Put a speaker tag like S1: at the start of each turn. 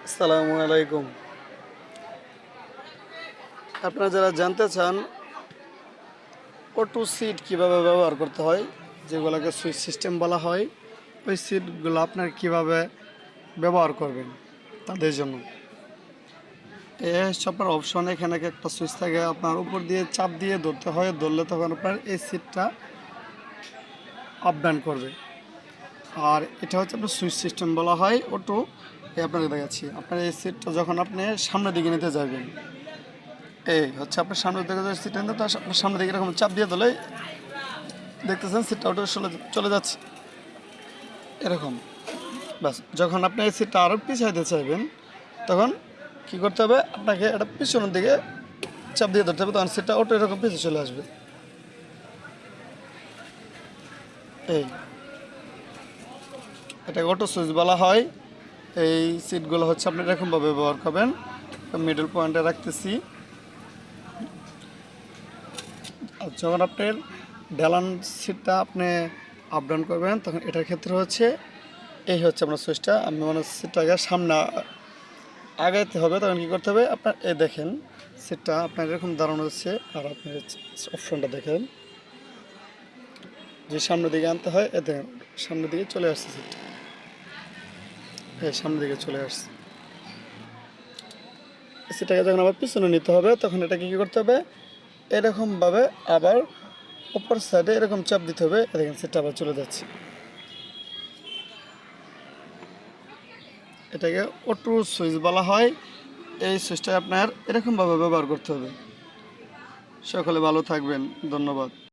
S1: আসসালামু আলাইকুম। আপনারা যারা জানতে চান অটো সিট কিভাবে ব্যবহার করতে হয়, যেগুলোকে সুইচ সিস্টেম বলা হয়, ওই সিটগুলো আপনার কিভাবে ব্যবহার করবেন তাদের জন্য। এ হচ্ছে আপনার অপশন। এখানে একটা সুইচ থাকে, আপনার উপর দিয়ে চাপ দিয়ে ধরতে হয়, ধরলে তখন আপনার এই সিটটা আপ ডাউন করবে। আর এটা হচ্ছে আপনার সুইচ সিস্টেম বলা হয় অটো। আপনাকে দেখাচ্ছি, আপনার এই সিটটা যখন আপনি সামনের দিকে নিতে যাবেন, এই হচ্ছে আপনার সামনের দিকে যে সিট নিতে, তার আপনার সামনের দিকে এরকম চাপ দিয়ে দিলে দেখতেছেন সিটটা ওটা চলে যাচ্ছে এরকম। ব্যাস, যখন আপনি এই সিটটা আরও পিছাইতে চাইবেন তখন কি করতে হবে, আপনাকে এটা পিছনের দিকে চাপ দিয়ে ধরতে হবে, তখন সিটটা অটো এরকম পিছিয়ে চলে আসবে। এই এটাকে অটো সুইচ বলা হয়। এই সিটগুলো হচ্ছে আপনি এরকমভাবে ব্যবহার করবেন। মিডল পয়েন্টে রাখতেছি। আর যখন আপনার ঢালান সিটটা আপনি আপ ডাউন করবেন, তখন এটার ক্ষেত্রে হচ্ছে এই হচ্ছে আপনার সুইচটা। আমি মানে সিটটাকে সামনে আগাইতে হবে, তখন কী করতে হবে, আপনার এই দেখেন সিটটা আপনার এরকম দাঁড়ানো হচ্ছে। আর আপনি অপশনটা দেখেন যে সামনের দিকে আনতে হয়, এ দেখেন সামনের দিকে চলে আসছে সিটটা, এই সামনের দিকে চলে আসছে। সিটটাকে যখন আবার পিছনে নিতে হবে, তখন এটাকে কী করতে হবে, এরকমভাবে আবার অপর সাইডে এরকম চাপ দিতে হবে, দেখেন সিটটা আবার চলে যাচ্ছে। এটাকে অটো সুইচ বলা হয়। এই সুইচটা আপনার এরকমভাবে ব্যবহার করতে হবে। সকলে ভালো থাকবেন, ধন্যবাদ।